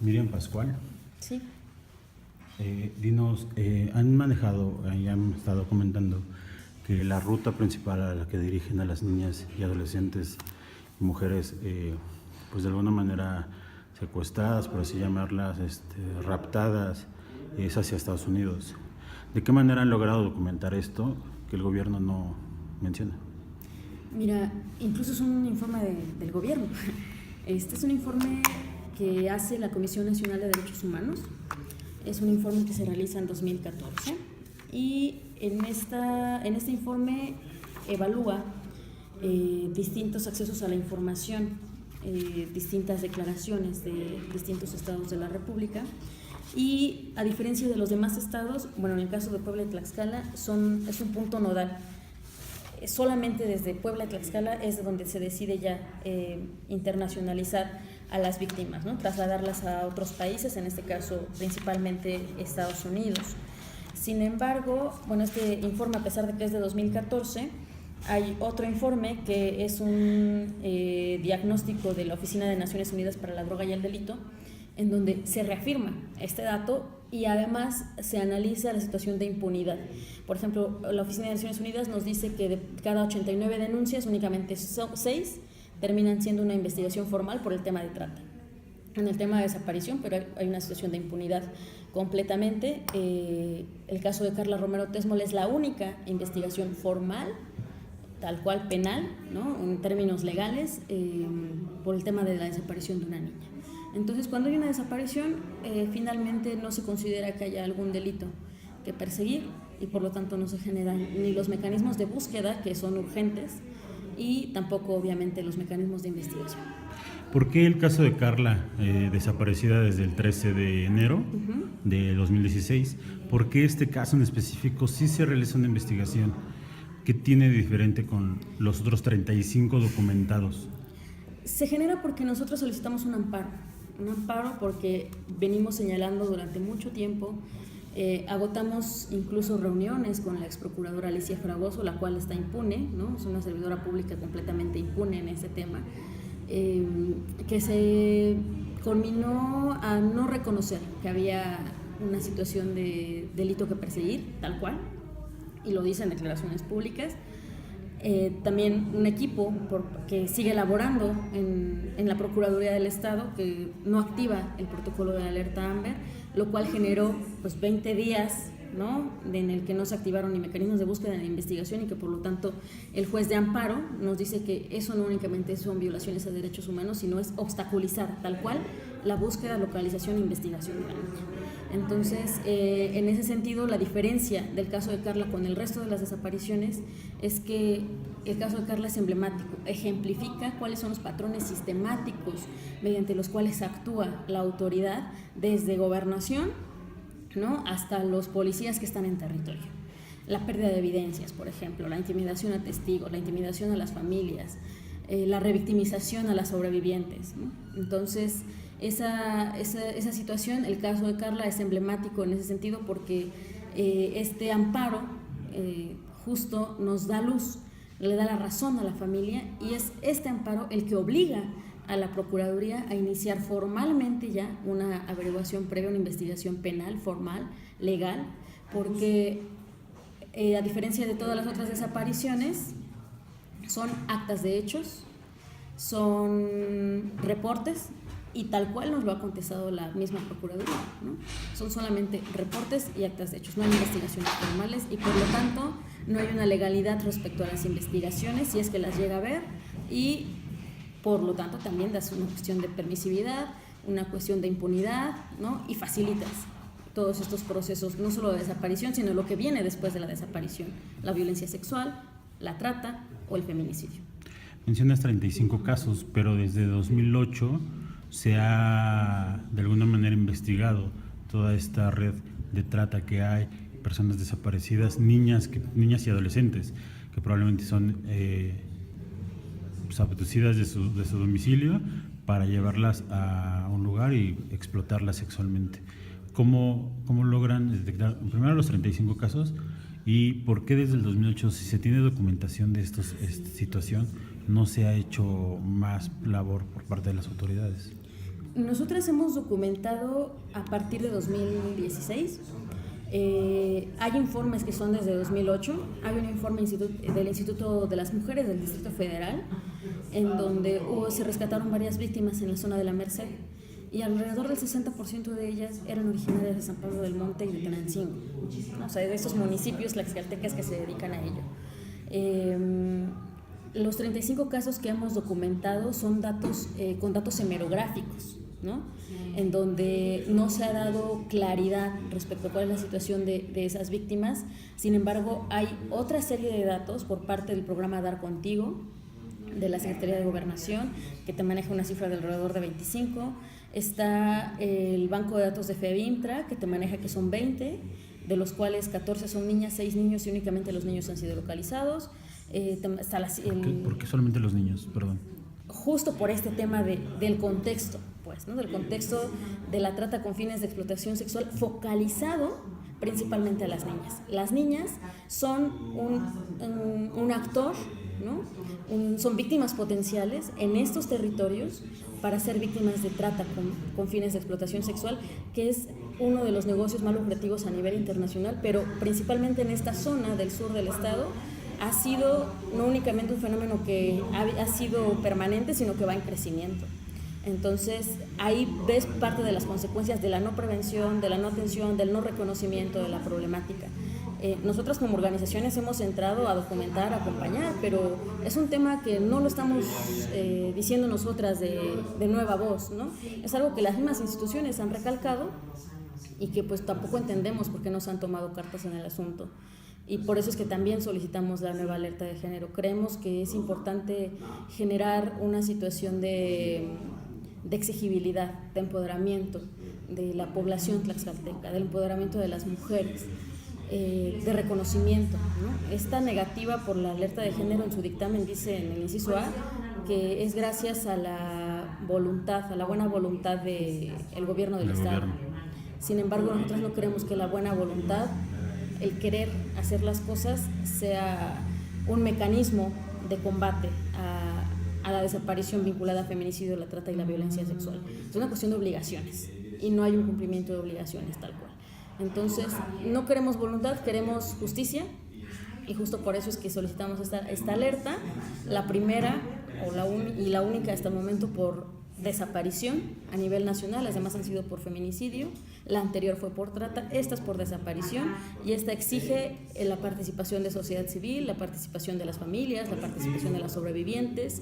Miriam Pascual, Sí. dinos, han manejado, ya han estado comentando que la ruta principal a la que dirigen a las niñas y adolescentes y mujeres, pues de alguna manera secuestradas, por así llamarlas, raptadas, es hacia Estados Unidos. ¿De qué manera han logrado documentar esto que el gobierno no menciona? Mira, incluso es un informe del gobierno. Este es un informe que hace la Comisión Nacional de Derechos Humanos. Es un informe que se realiza en 2014 y en este informe evalúa distintos accesos a la información, distintas declaraciones de distintos estados de la República. Y a diferencia de los demás estados, bueno, en el caso de Puebla y Tlaxcala es un punto nodal. Solamente desde Puebla y Tlaxcala es donde se decide ya internacionalizar a las víctimas, ¿no? Trasladarlas a otros países, en este caso principalmente Estados Unidos. Sin embargo, bueno, este informe, a pesar de que es de 2014, hay otro informe que es un diagnóstico de la Oficina de Naciones Unidas para la Droga y el Delito, en donde se reafirma este dato y además se analiza la situación de impunidad. Por ejemplo, la Oficina de Naciones Unidas nos dice que de cada 89 denuncias, únicamente 6 terminan siendo una investigación formal por el tema de trata. En el tema de desaparición, pero hay una situación de impunidad completamente. El caso de Carla Romero Tesmol es la única investigación formal, tal cual penal, ¿no?, en términos legales, por el tema de la desaparición de una niña. Entonces, cuando hay una desaparición, finalmente no se considera que haya algún delito que perseguir y por lo tanto no se generan ni los mecanismos de búsqueda, que son urgentes, y tampoco obviamente los mecanismos de investigación. ¿Por qué el caso de Carla, desaparecida desde el 13 de enero de 2016, por qué este caso en específico sí se realiza una investigación? ¿Qué tiene de diferente con los otros 35 documentados? Se genera porque nosotros solicitamos un amparo porque venimos señalando durante mucho tiempo, agotamos incluso reuniones con la exprocuradora Alicia Fragoso, la cual está impune, ¿no? Es una servidora pública completamente impune en ese tema, que se culminó a no reconocer que había una situación de delito que perseguir, tal cual, y lo dice en declaraciones públicas. También un equipo que sigue elaborando en la Procuraduría del Estado, que no activa el protocolo de alerta AMBER, lo cual generó pues 20 días, ¿no?, en el que no se activaron ni mecanismos de búsqueda ni de investigación, y que por lo tanto el juez de amparo nos dice que eso no únicamente son violaciones a derechos humanos, sino es obstaculizar tal cual la búsqueda, localización e investigación de la niña. Entonces, en ese sentido, la diferencia del caso de Carla con el resto de las desapariciones es que el caso de Carla es emblemático, ejemplifica cuáles son los patrones sistemáticos mediante los cuales actúa la autoridad desde gobernación, ¿no?, hasta los policías que están en territorio. La pérdida de evidencias, por ejemplo, la intimidación a testigos, la intimidación a las familias, la revictimización a las sobrevivientes, ¿no? Entonces, esa situación, el caso de Carla es emblemático en ese sentido porque este amparo justo nos da luz, le da la razón a la familia, y es este amparo el que obliga a la Procuraduría a iniciar formalmente ya una averiguación previa, una investigación penal, formal, legal, porque a diferencia de todas las otras desapariciones, son actas de hechos, son reportes, y tal cual nos lo ha contestado la misma Procuraduría, ¿no? Son solamente reportes y actas de hechos, no hay investigaciones formales, y por lo tanto no hay una legalidad respecto a las investigaciones, si es que las llega a ver, y por lo tanto también das una cuestión de permisividad, una cuestión de impunidad, ¿no?, y facilitas todos estos procesos, no solo de desaparición, sino lo que viene después de la desaparición, la violencia sexual, la trata o el feminicidio. Mencionas 35 casos, pero desde 2008 se ha de alguna manera investigado toda esta red de trata que hay, personas desaparecidas, niñas y adolescentes que probablemente son abducidas de su domicilio para llevarlas a un lugar y explotarlas sexualmente. ¿Cómo logran detectar primero los 35 casos y por qué desde el 2008, si se tiene documentación de esta situación, no se ha hecho más labor por parte de las autoridades? Nosotras hemos documentado a partir de 2016. Hay informes que son desde 2008. Hay un informe del Instituto de las Mujeres del Distrito Federal, en donde se rescataron varias víctimas en la zona de la Merced, y alrededor del 60% de ellas eran originarias de San Pablo del Monte y de Tenancingo, o sea, de esos municipios tlaxcaltecas que se dedican a ello. Los 35 casos que hemos documentado son datos con datos hemerográficos, ¿no? En donde no se ha dado claridad respecto a cuál es la situación de esas víctimas. Sin embargo, hay otra serie de datos por parte del programa Dar Contigo de la Secretaría de Gobernación, que te maneja una cifra de alrededor de 25. Está el banco de datos de FEBIMTRA, que te maneja que son 20, de los cuales 14 son niñas, 6 niños, y únicamente los niños han sido localizados. Está ¿Por qué solamente los niños? Perdón. Justo por este tema del contexto, pues, ¿no? Del contexto de la trata con fines de explotación sexual focalizado principalmente a las niñas. Las niñas son un actor, ¿no? Son víctimas potenciales en estos territorios para ser víctimas de trata con fines de explotación sexual, que es uno de los negocios más lucrativos a nivel internacional, pero principalmente en esta zona del sur del estado. Ha sido no únicamente un fenómeno que ha sido permanente, sino que va en crecimiento. Entonces, ahí ves parte de las consecuencias de la no prevención, de la no atención, del no reconocimiento de la problemática. Nosotras como organizaciones hemos entrado a documentar, a acompañar, pero es un tema que no lo estamos diciendo nosotras de nueva voz, ¿no? Es algo que las mismas instituciones han recalcado y que pues tampoco entendemos por qué no se han tomado cartas en el asunto. Y por eso es que también solicitamos la nueva alerta de género. Creemos que es importante generar una situación de exigibilidad, de empoderamiento de la población tlaxcalteca, del empoderamiento de las mujeres, de reconocimiento, ¿no? Esta negativa por la alerta de género en su dictamen dice en el inciso A que es gracias a la voluntad, a la buena voluntad del gobierno del Estado. Sin embargo, nosotros no queremos que la buena voluntad, el querer hacer las cosas, sea un mecanismo de combate a la desaparición vinculada a feminicidio, la trata y la violencia sexual. Es una cuestión de obligaciones y no hay un cumplimiento de obligaciones tal cual. Entonces, no queremos voluntad, queremos justicia, y justo por eso es que solicitamos esta alerta, la primera y la única hasta el momento por desaparición a nivel nacional. Las demás han sido por feminicidio, la anterior fue por trata, esta es por desaparición, y esta exige la participación de sociedad civil, la participación de las familias, la participación de las sobrevivientes,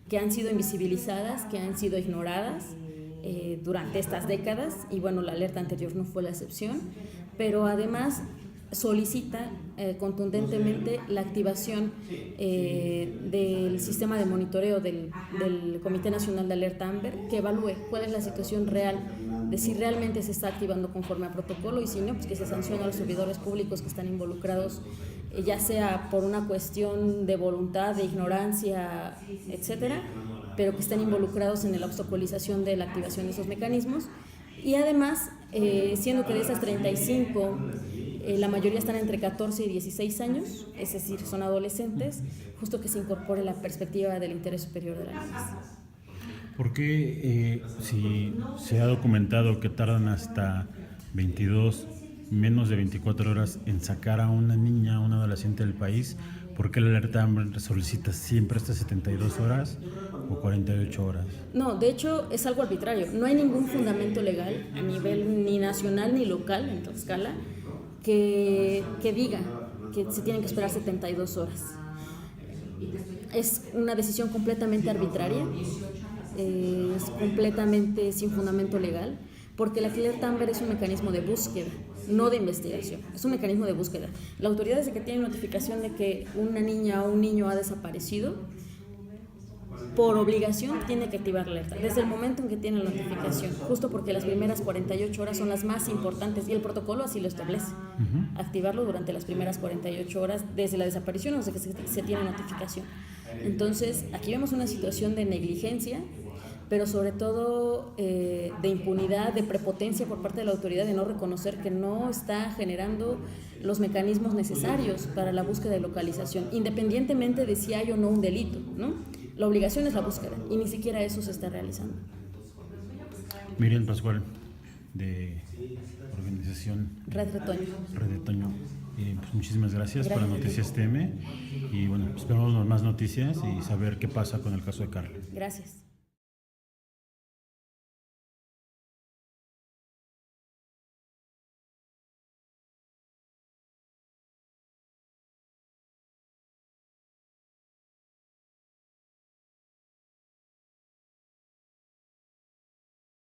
que han sido invisibilizadas, que han sido ignoradas durante estas décadas, y bueno, la alerta anterior no fue la excepción, pero además solicita contundentemente la activación del sistema de monitoreo del Comité Nacional de Alerta AMBER, que evalúe cuál es la situación real de si realmente se está activando conforme a protocolo, y si no, pues que se sancione a los servidores públicos que están involucrados, ya sea por una cuestión de voluntad, de ignorancia, etcétera, pero que estén involucrados en la obstaculización de la activación de esos mecanismos. Y además, siendo que de esas 35, la mayoría están entre 14 y 16 años, es decir, son adolescentes, justo que se incorpore la perspectiva del interés superior de la niñez. ¿Por qué, si se ha documentado que tardan hasta 22, menos de 24 horas en sacar a una niña, a un adolescente del país, por qué la alerta AMBER solicita siempre estas 72 horas o 48 horas? No, de hecho es algo arbitrario. No hay ningún fundamento legal a nivel ni nacional ni local en Tlaxcala que diga que se tienen que esperar 72 horas. Es una decisión completamente arbitraria, es completamente sin fundamento legal, porque la alerta AMBER es un mecanismo de búsqueda, no de investigación, es un mecanismo de búsqueda. La autoridad, desde que tiene notificación de que una niña o un niño ha desaparecido, por obligación tiene que activar la alerta, desde el momento en que tiene la notificación, justo porque las primeras 48 horas son las más importantes y el protocolo así lo establece. Activarlo durante las primeras 48 horas desde la desaparición o desde que se tiene notificación. Entonces, aquí vemos una situación de negligencia, pero sobre todo de impunidad, de prepotencia por parte de la autoridad, de no reconocer que no está generando los mecanismos necesarios para la búsqueda de localización, independientemente de si hay o no un delito, ¿no? La obligación es la búsqueda y ni siquiera eso se está realizando. Miriam Pascual, de organización Red Retoño. Red de Toño. Pues muchísimas gracias por Gracias. Noticias TM y bueno, esperamos más noticias y saber qué pasa con el caso de Carla. Gracias.